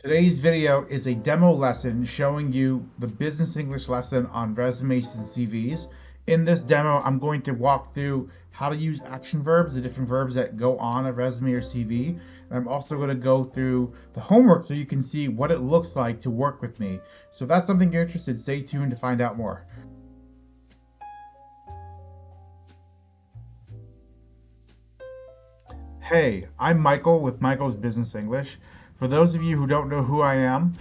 Today's video is a demo lesson showing you the business English lesson on resumes and CVs. In this demo, I'm going to walk through how to use action verbs, the different verbs that go on a resume or CV. And I'm also going to go through the homework so you can see what it looks like to work with me. So if that's something you're interested in, stay tuned to find out more. Hey, I'm Michael with Michael's Business English. For those of you who don't know who I am,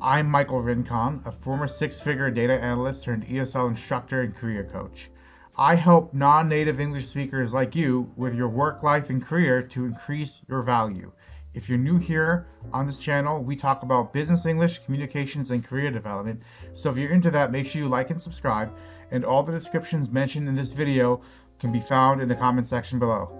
I'm Michael Rincon, a former six-figure data analyst turned ESL instructor and career coach. I help non-native English speakers like you with your work life and career to increase your value. If you're new here on this channel, we talk about business English, communications, and career development. So if you're into that, make sure you like and subscribe. And all the descriptions mentioned in this video can be found in the comment section below.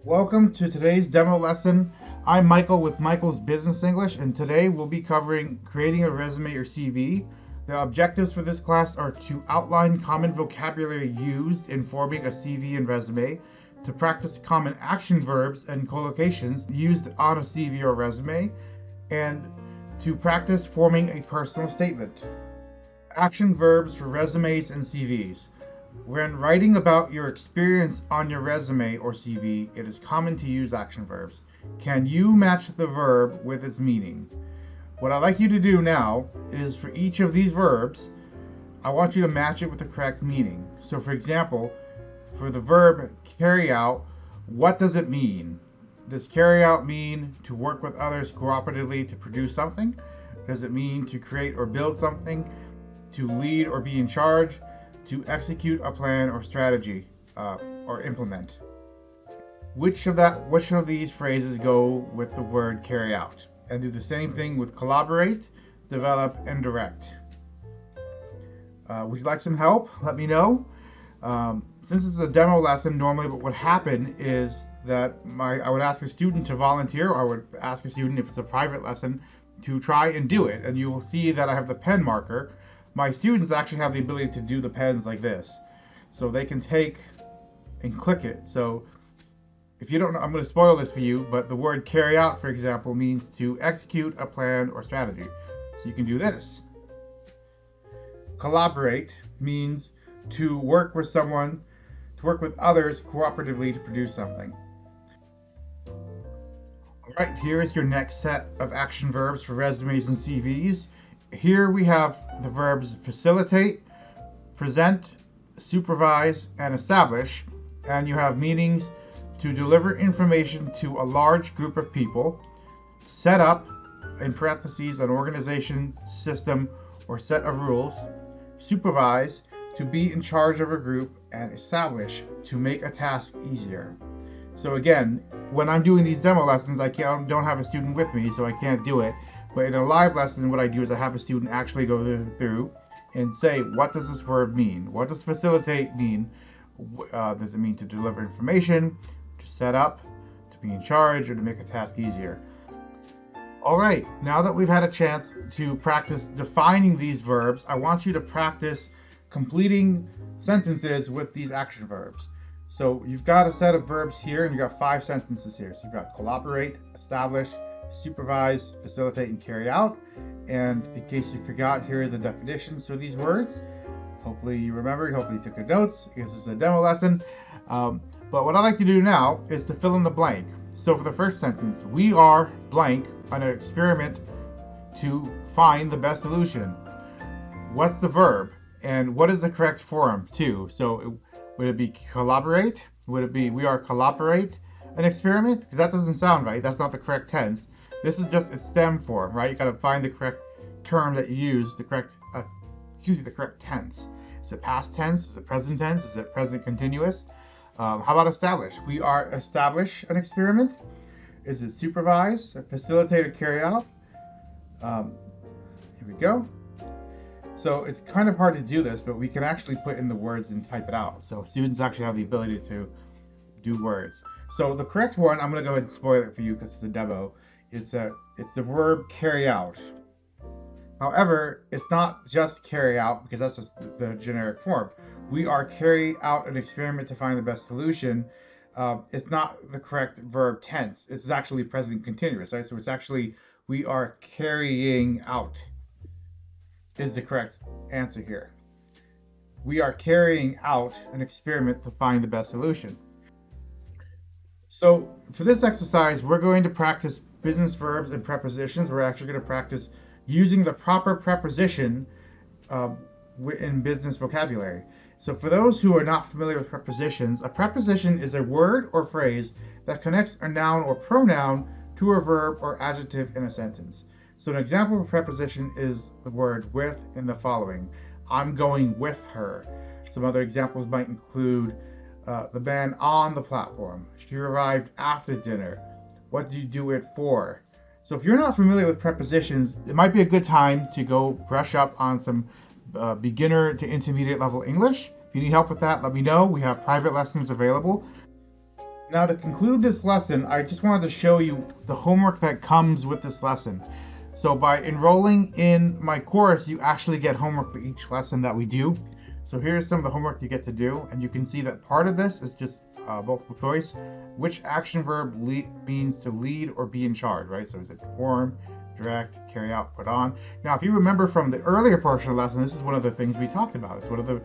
Welcome to today's demo lesson. I'm Michael with Michael's Business English, and today we'll be covering creating a resume or CV. The objectives for this class are to outline common vocabulary used in forming a CV and resume, to practice common action verbs and collocations used on a CV or resume, and to practice forming a personal statement. Action verbs for resumes and CVs. When writing about your experience on your resume or CV, it is common to use action verbs. Can you match the verb with its meaning? What I'd like you to do now is for each of these verbs, I want you to match it with the correct meaning. So for example, for the verb carry out, what does it mean? Does carry out mean to work with others cooperatively to produce something? Does it mean to create or build something? To lead or be in charge? To execute a plan or strategy or implement. Which of these phrases go with the word carry out? And do the same thing with collaborate, develop, and direct. Would you like some help? Let me know. Since it's a demo lesson, normally what would happen is that I would ask a student to volunteer, or I would ask a student, if it's a private lesson, to try and do it. And you will see that I have the pen marker. My students actually have the ability to do the pens like this. So they can take and click it. So if you don't know, I'm going to spoil this for you, but the word carry out, for example, means to execute a plan or strategy. So you can do this. Collaborate means to work with someone, to work with others cooperatively to produce something. All right, here is your next set of action verbs for resumes and CVs. Here we have the verbs facilitate, present, supervise, and establish, and you have meanings to deliver information to a large group of people, set up, in parentheses, an organization, system, or set of rules, supervise, to be in charge of a group, and establish, to make a task easier. So again, when I'm doing these demo lessons, I don't have a student with me, so I can't do it. But in a live lesson, what I do is I have a student actually go through and say, what does this verb mean? What does facilitate mean? Does it mean to deliver information, to set up, to be in charge, or to make a task easier? All right, now that we've had a chance to practice defining these verbs, I want you to practice completing sentences with these action verbs. So you've got a set of verbs here, and you've got 5 sentences here. So you've got collaborate, establish, supervise, facilitate, and carry out. And in case you forgot, here are the definitions for these words. Hopefully you remembered, hopefully you took good notes, because this is a demo lesson. But what I'd like to do now is to fill in the blank. So for the first sentence, we are blank on an experiment to find the best solution. What's the verb? And what is the correct form too? So would it be collaborate? Would it be we are collaborate an experiment? Because that doesn't sound right. That's not the correct tense. This is just its stem form, right? You got to find the correct term that you use, the correct tense. Is it past tense? Is it present tense? Is it present continuous? How about establish? We are establish an experiment. Is it supervise, facilitate, or carry out? Here we go. So it's kind of hard to do this, but we can actually put in the words and type it out. So students actually have the ability to do words. So the correct one, I'm going to go ahead and spoil it for you because it's a demo. It's the verb carry out. However, it's not just carry out, because that's just the generic form. We are carry out an experiment to find the best solution. it's not the correct verb tense. It's actually present continuous, right? So it's actually we are carrying out is the correct answer here. We are carrying out an experiment to find the best solution. So for this exercise, we're going to practice business verbs and prepositions. We're actually going to practice using the proper preposition uh, in business vocabulary. So for those who are not familiar with prepositions, a preposition is a word or phrase that connects a noun or pronoun to a verb or adjective in a sentence. So an example of a preposition is the word with in the following. I'm going with her. Some other examples might include the man on the platform. She arrived after dinner. What did you do it for? So if you're not familiar with prepositions, it might be a good time to go brush up on some beginner to intermediate level English. If you need help with that, let me know. We have private lessons available. Now to conclude this lesson, I just wanted to show you the homework that comes with this lesson. So by enrolling in my course, you actually get homework for each lesson that we do. So here's some of the homework you get to do, and you can see that part of this is just multiple choice. Which action verb means to lead or be in charge, right? So is it perform, direct, carry out, put on? Now, if you remember from the earlier portion of the lesson, this is one of the things we talked about. It's one of the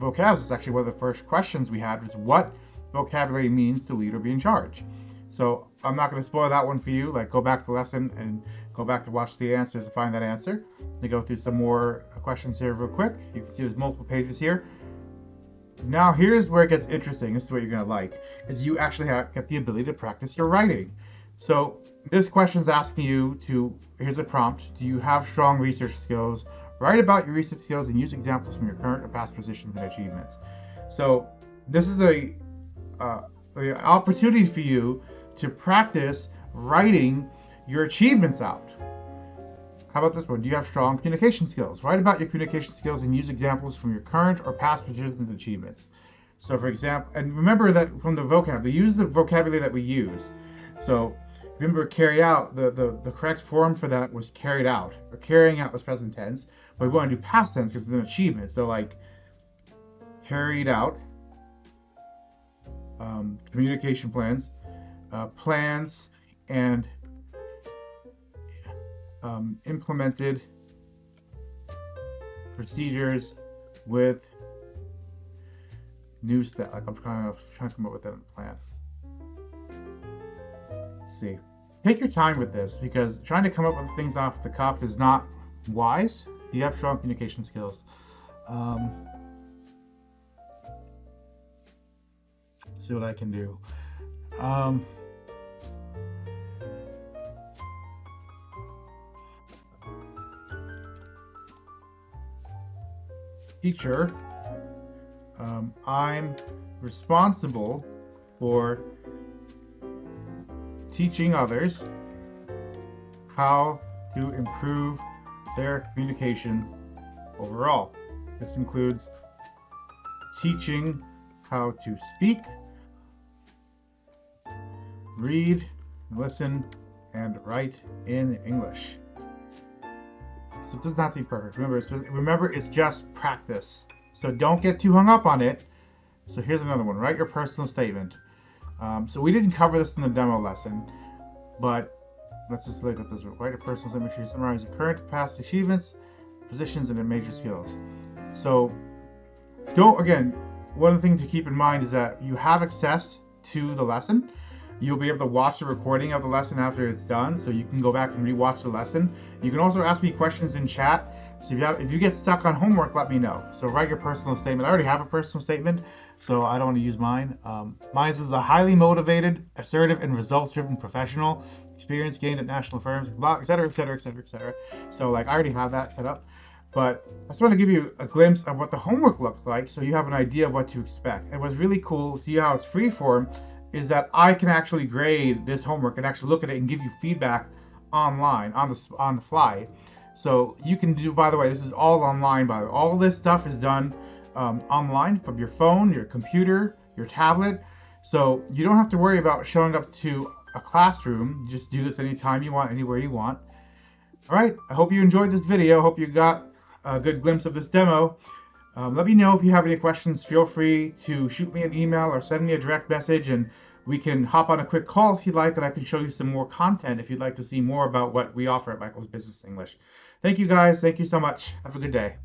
vocabs. It's actually one of the first questions we had was what vocabulary means to lead or be in charge. So I'm not going to spoil that one for you. Like, go back to the lesson and go back to watch the answers to find that answer. To go through some more questions here real quick. You can see there's multiple pages here. Now here's where it gets interesting. This is what you're going to like, is you actually get the ability to practice your writing. So this question is asking you to, here's a prompt. Do you have strong research skills? Write about your research skills and use examples from your current or past positions and achievements. So this is an opportunity for you to practice writing your achievements out. How about this one? Do you have strong communication skills? Write about your communication skills and use examples from your current or past positions and achievements. So for example, and remember that from the vocab, we use the vocabulary that we use. So remember, carry out, the correct form for that was carried out, or carrying out was present tense, but we want to do past tense because it's an achievement. So like carried out, communication plans, plans, and implemented procedures with new step. Like I'm trying to come up with a plan. Let's see. Take your time with this because trying to come up with things off the cuff is not wise. You have strong communication skills. Let's see what I can do. Teacher, I'm responsible for teaching others how to improve their communication overall. This includes teaching how to speak, read, listen, and write in English. So it does not have to be perfect. Remember, it's just practice. So don't get too hung up on it. So here's another one. Write your personal statement. So we didn't cover this in the demo lesson, but let's just look at this. Write a personal statement. Make sure you summarize your current past achievements, positions, and major skills. So again, one of the things to keep in mind is that you have access to the lesson. You'll be able to watch the recording of the lesson after it's done, so you can go back and rewatch the lesson. You can also ask me questions in chat. So if you get stuck on homework, let me know. So write your personal statement. I already have a personal statement, so I don't want to use mine. Mine is a highly motivated, assertive, and results-driven professional. Experience gained at national firms, et cetera, et cetera, et cetera, et cetera. So I already have that set up. But I just want to give you a glimpse of what the homework looks like so you have an idea of what to expect. And what's really cool, see how it's freeform, is that I can actually grade this homework and actually look at it and give you feedback online on the fly. So you can do, by the way, this is all online, by the way. All this stuff is done online from your phone, your computer, your tablet. So you don't have to worry about showing up to a classroom. You just do this anytime you want, anywhere you want. All right, I hope you enjoyed this video. I hope you got a good glimpse of this demo. Let me know if you have any questions. Feel free to shoot me an email or send me a direct message, and we can hop on a quick call if you'd like, and I can show you some more content if you'd like to see more about what we offer at Michael's Business English. Thank you guys. Thank you so much. Have a good day.